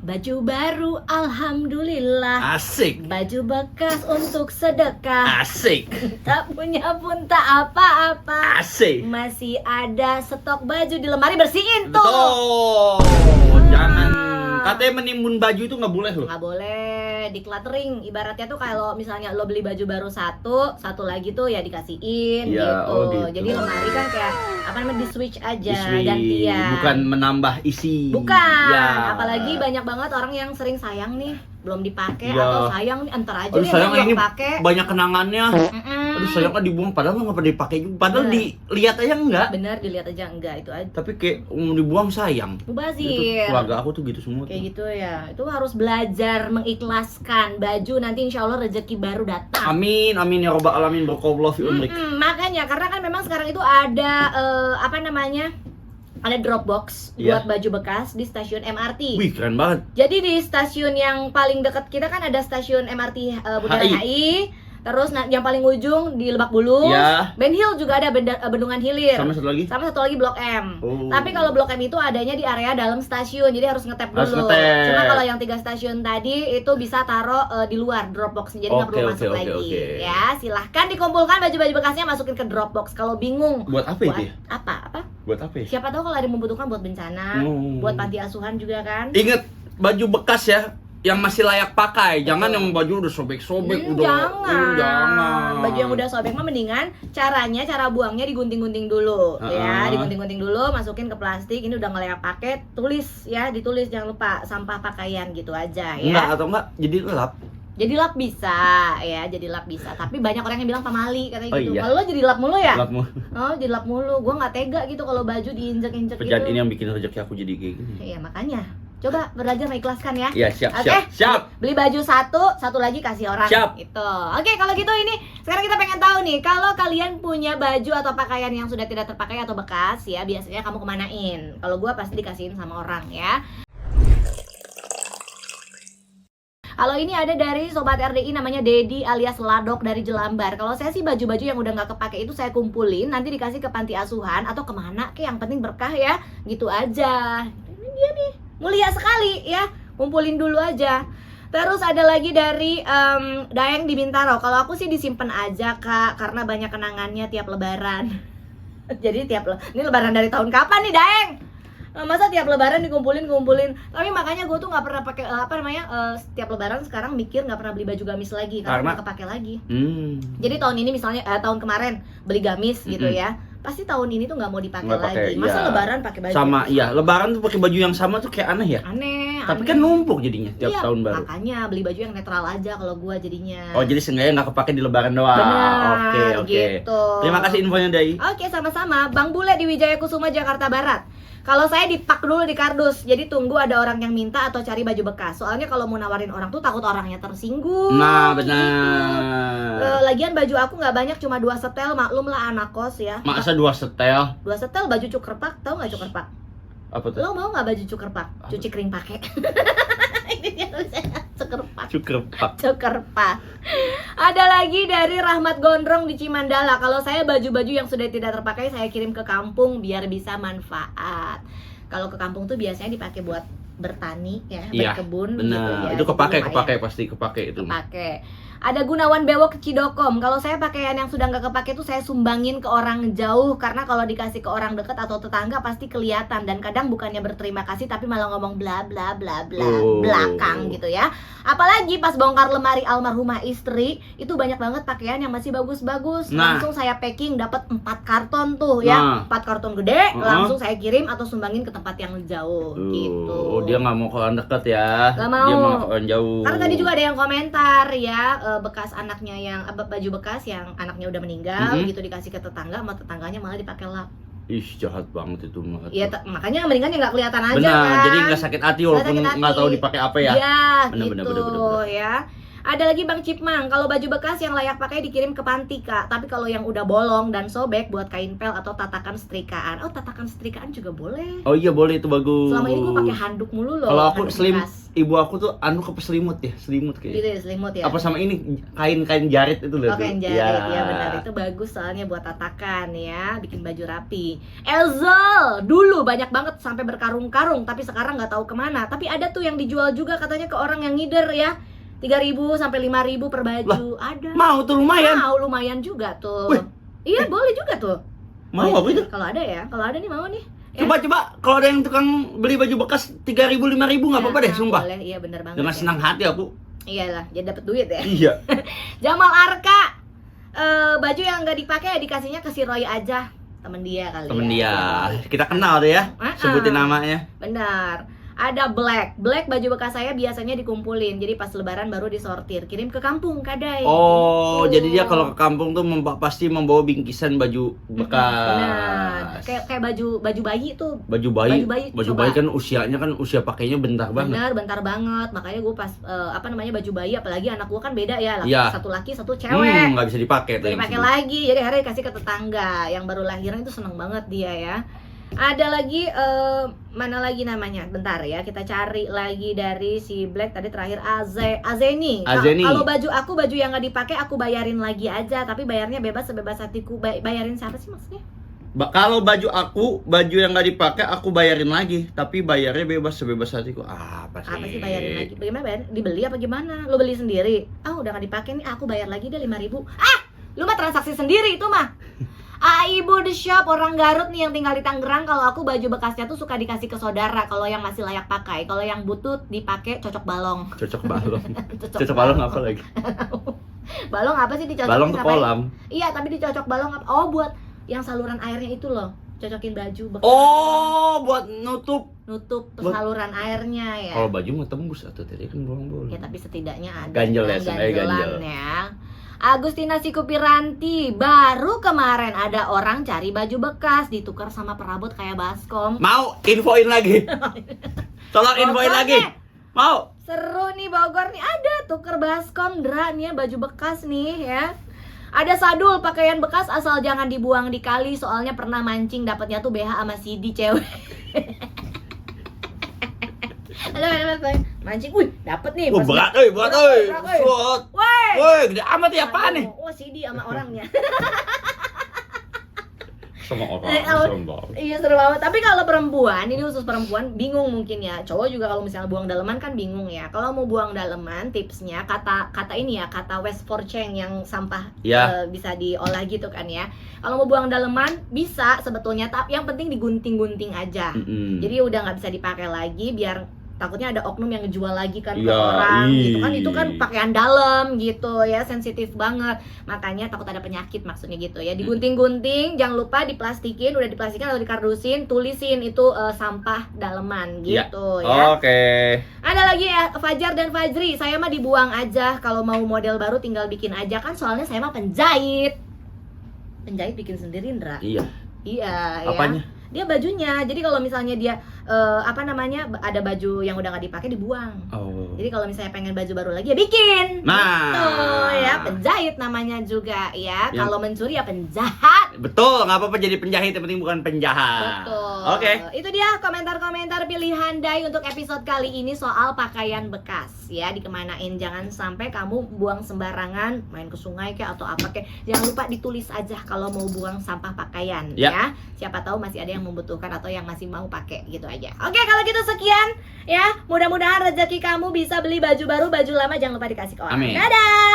Baju baru, alhamdulillah. Asik. Baju bekas untuk sedekah. Asik. Tak punya pun tak apa-apa. Asik. Masih ada stok baju di lemari, bersihin tuh. Betul. Jangan katanya menimbun baju itu nggak boleh loh. Nggak boleh, decluttering. Ibaratnya tuh kalau misalnya lo beli baju baru satu lagi tuh ya dikasihin Ya, gitu. oh gitu. Jadi lemari kan kayak apa namanya, di switch aja, Isi. gantian. Bukan menambah isi. Bukan. Ya. Apalagi banyak banget orang yang sering sayang nih belum dipakai Ya. atau sayang nih antar aja Aduh nih sayang yang ini pakai. banyak kenangannya. Aduh sayang kan dibuang padahal nggak pernah dipakai juga. Padahal Bener. dilihat aja enggak. Bener, dilihat aja enggak, itu aja. Tapi kayak dibuang sayang. Itu Mubazir. keluarga aku tuh gitu semua. Kayak Tuh. gitu ya. Itu harus belajar mengikhlaskan. Baju nanti insya Allah rezeki baru datang. Amin amin ya robbal alamin barakallahu fi umrik. Makanya karena kan memang sekarang itu ada apa namanya, ada Dropbox Iya. buat baju bekas di stasiun MRT. Wih keren banget. Jadi di stasiun yang paling dekat kita kan ada stasiun MRT Bundaran HI. Terus yang paling ujung di Lebak Bulus. Ya. Ben Hill juga ada Bendungan Hilir. Sama satu lagi. Sama satu lagi Blok M. Oh. Tapi kalau Blok M itu adanya di area dalam stasiun, jadi harus ngetap dulu. Harus ngetap. Cuma kalau yang 3 stasiun tadi itu bisa taruh di luar Dropbox, jadi nggak perlu masuk lagi. Ya, silahkan dikumpulkan baju-baju bekasnya, masukin ke Dropbox. Kalau bingung Buat apa itu ya? apa? Buat apa ya? Siapa tahu kalau ada yang membutuhkan buat bencana, buat panti asuhan juga kan. Ingat baju bekas ya, yang masih layak pakai. Jangan yang baju udah sobek-sobek Jangan. Baju yang udah sobek mah mendingan cara buangnya digunting-gunting dulu ya, digunting-gunting dulu, masukin ke plastik. Ini udah nggak layak pakai, ditulis jangan lupa sampah pakaian gitu aja ya. Enggak jadi lap. Jadi lap bisa ya, jadi lap bisa. Tapi banyak orang yang bilang pamali katanya Oh, gitu. iya. Kalau lo jadi lap mulu ya? Lapmu. Oh, jadi lap mulu. Gua nggak tega gitu kalau baju diinjek-injek gitu. Pekerjaan ini yang bikin rezeki aku jadi kayak gini. Iya, makanya coba belajar mengikhlaskan ya. Iya, siap, Oke, siap. beli baju satu lagi kasih orang. Siap. Gitu. Oke, kalau gitu ini sekarang kita pengen tahu nih, kalau kalian punya baju atau pakaian yang sudah tidak terpakai atau bekas ya, biasanya kamu kemanain? Kalau gua pasti dikasihin sama orang ya. Halo, ini ada dari Sobat RDI namanya Dedi alias Ladok dari Jelambar. Kalau saya sih baju-baju yang udah nggak kepake itu saya kumpulin, nanti dikasih ke panti asuhan atau kemana ke, yang penting berkah ya, gitu aja. Ini dia nih, mulia sekali ya, kumpulin dulu aja. Terus ada lagi dari Daeng di Bintaro. Kalau aku sih disimpan aja Kak, karena banyak kenangannya tiap lebaran. Jadi ini lebaran dari tahun kapan nih Daeng? Masa tiap lebaran dikumpulin. Tapi makanya gue tuh nggak pernah pakai setiap lebaran sekarang mikir nggak pernah beli baju gamis lagi karena nggak kepake lagi. Jadi tahun ini misalnya tahun kemarin beli gamis gitu ya, pasti tahun ini tuh nggak mau dipakai lagi. Masa iya. lebaran pakai baju sama gamis? iya, lebaran tuh pakai baju yang sama tuh kayak aneh ya. Aneh. Tapi kan numpuk jadinya tiap tahun baru. Makanya beli baju yang netral aja kalau gue jadinya. Oh, jadi seenggaknya nggak kepake di lebaran doang. Benar, Oke. gitu. Terima kasih infonya, Dai. Oke, sama-sama. Bang Bule di Wijaya Kusuma, Jakarta Barat. Kalau saya dipak dulu di kardus, jadi tunggu ada orang yang minta atau cari baju bekas. Soalnya kalau mau nawarin orang tuh takut orangnya tersinggung. Nah, gitu. benar. Lagian baju aku nggak banyak, cuma 2 setel, maklum lah anak kos ya. Masa 2 setel? 2 setel baju cukerpak, tahu nggak cukerpak? Apa tuh? Lo mau nggak baju cukerpak? Cuci kering pakai. Ini dia tulisannya cukerpak. Cukerpak. Ada lagi dari Rahmat Gondrong di Cimandala. Kalau saya baju-baju yang sudah tidak terpakai saya kirim ke kampung biar bisa manfaat. Kalau ke kampung tuh biasanya dipakai buat bertani ya, berkebun gitu ya. Itu pasti kepake itu. Kepake. Ada Gunawan Bewok ke Cidokom. Kalau saya pakaian yang sudah nggak kepake tuh saya sumbangin ke orang jauh, karena kalau dikasih ke orang dekat atau tetangga pasti kelihatan, dan kadang bukannya berterima kasih tapi malah ngomong bla bla bla bla belakang gitu ya. Apalagi pas bongkar lemari almarhumah istri, itu banyak banget pakaian yang masih bagus-bagus. Langsung saya packing, dapat 4 karton tuh ya. 4 karton gede, langsung saya kirim atau sumbangin ke tempat yang jauh gitu. Oh, dia nggak mau ke orang dekat ya. Nggak mau. Dia mau ke orang jauh. Karena tadi juga ada yang komentar ya, bekas anaknya yang baju bekas yang anaknya udah meninggal gitu dikasih ke tetangga, sama tetangganya malah dipakai lap. Ih, jahat banget itu mah. Iya, makanya mendingan ya nggak kelihatan aja. Benar, kan. jadi nggak sakit hati walaupun nggak tahu dipakai apa ya. Iya, bener, gitu ya. Ada lagi Bang Cipmang, kalau baju bekas yang layak pakai dikirim ke panti Kak. Tapi kalau yang udah bolong dan sobek buat kain pel atau tatakan setrikaan. Oh, tatakan setrikaan juga boleh. Oh iya boleh, itu bagus. Selama ini gue pakai handuk mulu loh. Kalau aku handuk slim bekas. ibu aku tuh ke selimut kayak. Gitu ya, selimut ya. Apa sama ini kain jarit itu loh. Oh, kain jarit ya benar, itu bagus soalnya buat tatakan ya, bikin baju rapi. Elzel dulu banyak banget sampai berkarung-karung, tapi sekarang nggak tahu kemana. Tapi ada tuh yang dijual juga katanya ke orang yang ngider ya. 3.000 sampai 5.000 per baju. Ada. Mau tuh lumayan. Mau lumayan juga tuh. Wih. Iya, boleh juga tuh. Mau apa itu? Kalau ada ya, kalau ada nih mau nih. Ya. Coba kalau ada yang tukang beli baju bekas 3.000 5.000 nggak apa-apa deh, sumpah. Boleh, iya bener banget. Dengan ya. senang hati aku. Iyalah, jadi dapat duit ya. Iya. Jamal Arka, baju yang nggak dipakai ya dikasihnya ke si Roy aja, temen dia kali. Temen ya. dia. Kita kenal tuh ya. Sebutin namanya. Benar. Ada Black baju bekas saya biasanya dikumpulin, jadi pas lebaran baru disortir, kirim ke kampung Kadai. Oh, Gitu. jadi dia kalau ke kampung tuh pasti membawa bingkisan baju bekas. Benar. Kayak baju bayi tuh. Baju bayi coba. kan usia pakainya bentar banget. Benar, bentar banget. Makanya gue pas baju bayi, apalagi anak gue kan beda ya, Iya. satu laki satu cewek. Nggak bisa dipakai tuh. Dipakai lagi, jadi akhirnya dikasih ke tetangga yang baru lahiran, itu seneng banget dia ya. Ada lagi mana lagi namanya? Bentar ya, kita cari lagi dari si Black tadi terakhir Azeni. Kalau baju yang nggak dipakai aku bayarin lagi aja, tapi bayarnya bebas sebebas hatiku. Bayarin siapa sih maksudnya? Kalau baju yang nggak dipakai aku bayarin lagi, tapi bayarnya bebas sebebas hatiku. Apa sih Bayarin lagi? Bagaimana bayar? Dibeli apa gimana? Lo beli sendiri? Udah nggak dipakai nih, aku bayar lagi deh 5.000. Lu mah transaksi sendiri itu mah. Ibu The Shop, orang Garut nih yang tinggal di Tangerang. Kalau aku baju bekasnya tuh suka dikasih ke saudara kalau yang masih layak pakai. Kalau yang butuh dipakai cocok balong. Cocok balong apa lagi? Balong apa sih dicocokin? Balong tuh kolam. Iya, tapi dicocok balong apa? Oh, buat yang saluran airnya itu loh. Cocokin baju bekas. Oh, buat nutup saluran airnya ya. Kalau baju mau tembus atau tadi kan bolong-bolong. Ya tapi setidaknya ada ganjel ya, ganjelan ya. Agustina Sikupiranti, baru kemarin ada orang cari baju bekas ditukar sama perabot kayak baskom. Mau infoin lagi. Tolong infoin lagi. Mau. Seru nih Bogor nih, ada tuker baskom Dra nih ya, baju bekas nih ya. Ada Sadul, pakaian bekas asal jangan dibuang di kali, soalnya pernah mancing dapatnya tuh BH sama CD cewek. Halo, mancing, dapet nih. Berat, berat. Woi, gede amat ya, apaan nih? CD sama orangnya. Sama orang. Iya, seru banget. Tapi kalau perempuan, ini khusus perempuan, bingung mungkin ya. Cowok juga kalau misalnya buang daleman kan bingung ya. Kalau mau buang daleman, tipsnya kata waste for change yang sampah bisa diolah gitu kan ya. Kalau mau buang daleman bisa sebetulnya, tapi yang penting digunting-gunting aja. Jadi udah nggak bisa dipakai lagi, biar takutnya ada oknum yang ngejual lagi kan ke orang gitu kan, itu kan pakaian dalam gitu ya, sensitif banget, makanya takut ada penyakit maksudnya gitu ya. Digunting-gunting, jangan lupa diplastikin, udah diplastikin atau dikardusin, tulisin itu sampah daleman gitu ya. Oke. Ada lagi ya, Fajar dan Fajri, saya mah dibuang aja, kalau mau model baru tinggal bikin aja kan, soalnya saya mah penjahit bikin sendiri, Ndra. Iya. Apanya? Dia bajunya, jadi kalau misalnya dia ada baju yang udah nggak dipakai dibuang. Jadi kalau misalnya pengen baju baru lagi ya bikin. Gitu ya, penjahit namanya juga ya. Kalau mencuri ya penjahat. Betul, nggak apa-apa jadi penjahit, yang penting bukan penjahat. Betul. Oke. Itu dia komentar-komentar pilihan Dai untuk episode kali ini soal pakaian bekas ya. Dikemanain, jangan sampai kamu buang sembarangan, main ke sungai kayak atau apa kayak. Jangan lupa ditulis aja kalau mau buang sampah pakaian ya. Siapa tahu masih ada yang membutuhkan atau yang masih mau pakai gitu aja. Oke, kalau gitu sekian ya. Mudah-mudahan rezeki kamu bisa beli baju baru, baju lama jangan lupa dikasih ke orang. Amin. Dadah.